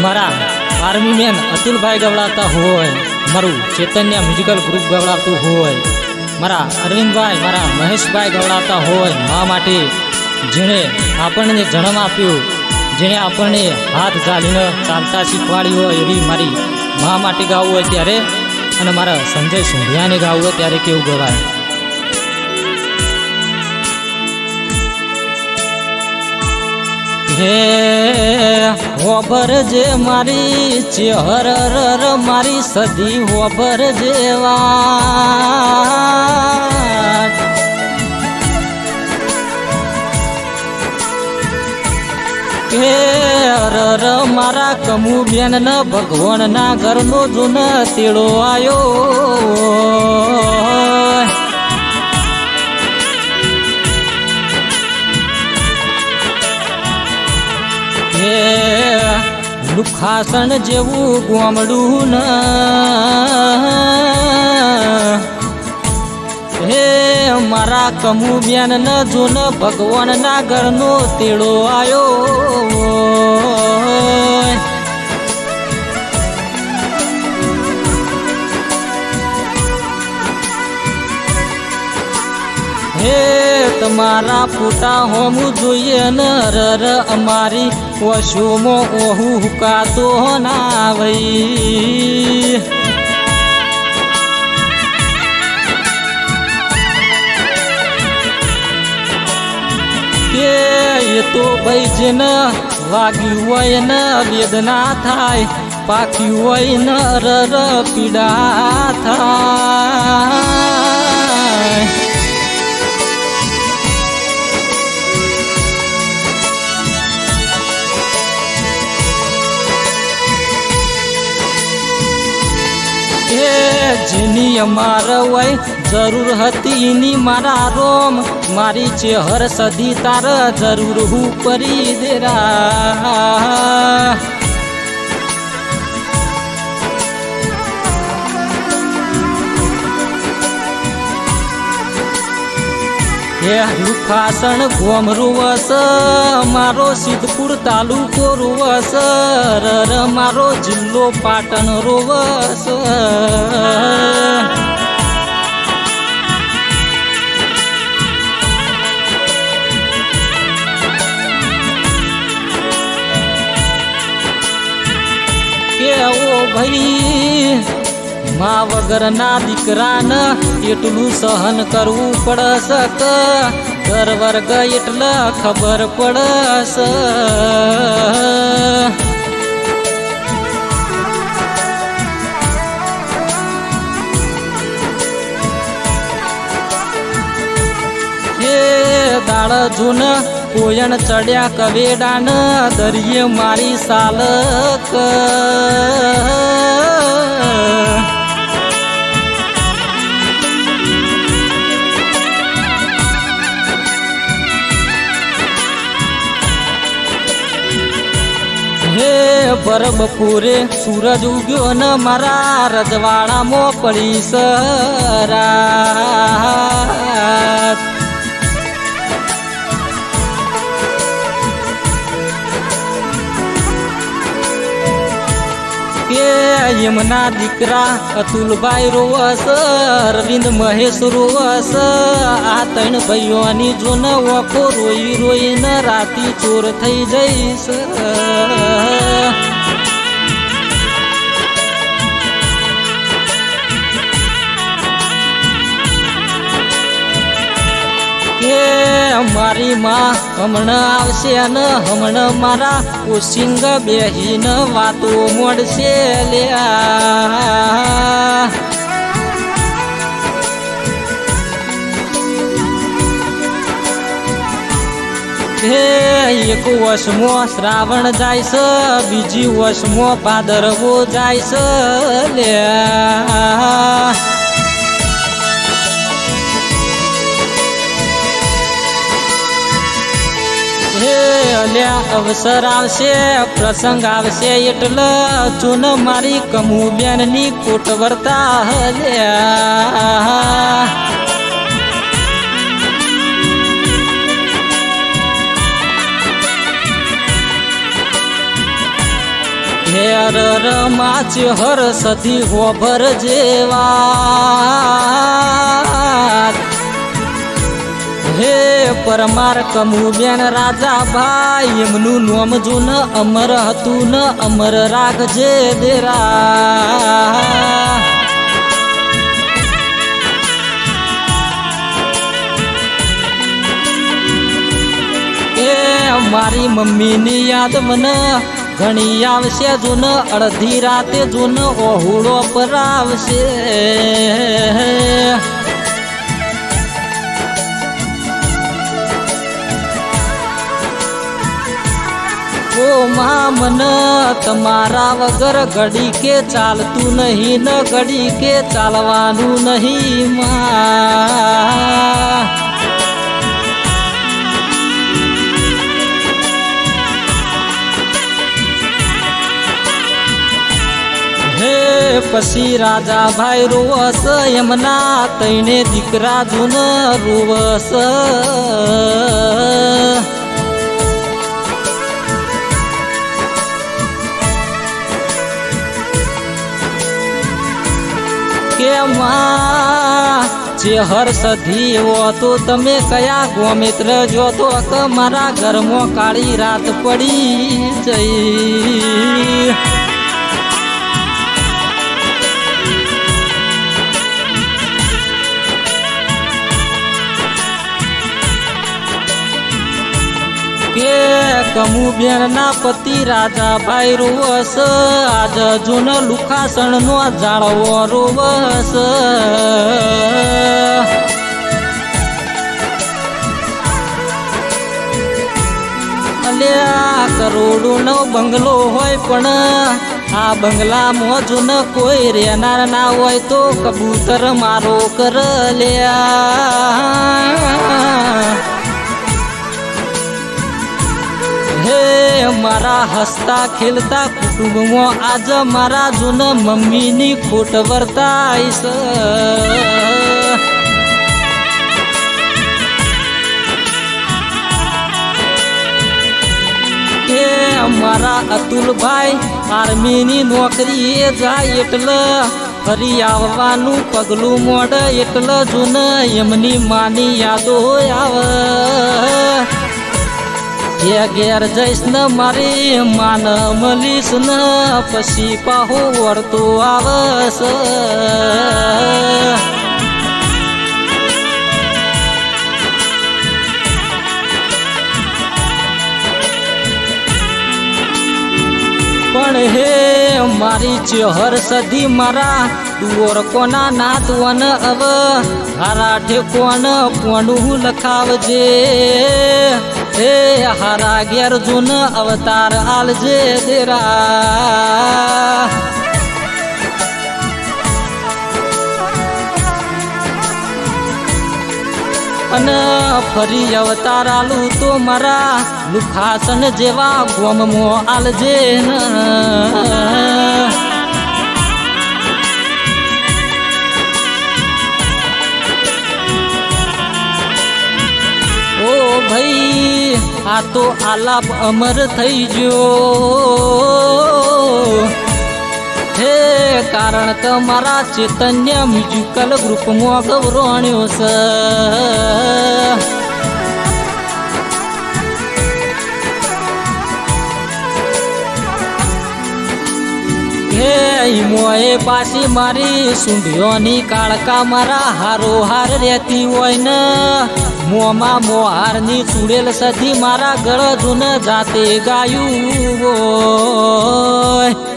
मारा army man Atul भाई गवड़ाता होय, मारू चैतन्य म्यूजिकल ग्रुप गवड़ातु होय, मारा अरविंद भाई मारा महेश भाई गवड़ाता होय, मां माटे जेणे आपणे जन्म आप्यो, जेणे आपणे हाथ जालीने चालता शीखवाड्यो एवी मारी मां माटे गावुं होय त्यारे अने मारा संजय सोंढियाने गावुं होय त्यारे केवुं गवाय। हे होबर जे मारी चेहर मारी सदी होबर जेवा मारा कमू बेन न भगवान ना घर नो जून तेड़ो आयो। लुखासन जेवू गोमडू न हे मारा कमू बेन न जून भगवान ना घर नो तेड़ो आयो। हे तमारा फूटा होम जोइए न रर अमारी वशुमो ओहू का तो ना वही ये तो भाई जन वागी वय न वेदना थाय पाखी वय न रर पीड़ा थाय। जेनी अमार वय जरूर हती नी मारा रोम मारी चेहर सदी तार जरूर हु परी देरा। लुखासन गोम रुवस मारो सिद्धपुर तालुको रुवस रर मारो जिल्लो पाटण रुवस। के ओ भाई माँ वगर ना दीकरा न एटलू सहन करवू पड़स कर वर्ग एटला खबर पड़स। हे दाड़ जून कोयण चढ़्या कवेडा न दरिये मारी सालक हे बरबपुरे सूरज उग्यो न मारा रजवाड़ा मो पड़ी सरात। के यमुना दीकरा अतुल भाई रोवस अरविंद महेश रोवस आ तैण भाईओनी जोन वखो रोई रोई न राती चोर थई जईस। मारी माँ हमण आवशे न हमण मारा ओसिंग बेहीन वातो मोडशे ल्या। हे एक वशमो श्रावण जायस बीजी वशमो भादरवो जायस ल्या। अवसर आवशे प्रसंग आवशे एटले चून मारी कमू बेननी कोट वर्ता हल्या। हे માં ચેહર સધી હોભર જેવા હે પરમાર કમુબેન રાજાભાઈ એમનું નોમ જો ન અમર હતું ન અમર રાખજે દેરા એ મારી મમ્મીની યાદ મને ઘણી આવશે જો ન અડધી રાતે જો ન ઓહુડો પર આવશે ઓ માં મન તમારા વગર ઘડી કે ચાલતું નહીં ન ઘડી કે ચાલવાનું નહીં માં હે પછી રાજાભાઈ રોવસ એમના તઈને દીકરા જૂન રોવસ કે માં ચેહર સધી એવો તો તમે કયા ગોમિત્ર જો તો મારા ઘરમાં કાળી રાત પડી જઈ કે કમુબેન ના પતિ રાજાભાઈ રોવસ આજ જૂન લુખાસણ નો જાળવો રોવસ અલ્યા કરોડો નો બંગલો હોય પણ આ બંગલામાં જૂન કોઈ રહેનાર ના હોય તો કબૂતર મારો કર લ્યા હે મારા હસતા ખેલતા કુટુંબમાં આજ મારા જૂન મમ્મીની ખોટ વર્તાઈશ હે મારા અતુલભાઈ આર્મીની નોકરીએ જાય એટલે ફરી આવવાનું પગલું મોડ એટલે જૂન એમની માની યાદો આવે ઘેર જઈશ ને મારી માન મળીશ ને પછી પાહો વળતો આવસ પણ હે મારી ચેહર સધી મારા દુઓર કોના નાત વન અવ હારા ઠેકોન કોનું લખાવજે હે હારા ઘેર જૂન અવતાર આલજે દેરા અને ફરી અવતાર આલું તો મારા લુખાસન જેવા ગોમમો આલજે ન ઓ ભાઈ આ તો આલાપ અમર થઈ ગયો હે કારણ તમારા ચેતન્ય મ્યુઝિકલ ગ્રુપમાં ગૌરણ્યો છે હે મોએ પાછી મારી સુંઢીઓની કાળકા મારા હારો હાર રહેતી હોય ને મોમાં મોહારની ચૂડેલ સધી મારા ગળ જૂન જાતે ગાયું હોય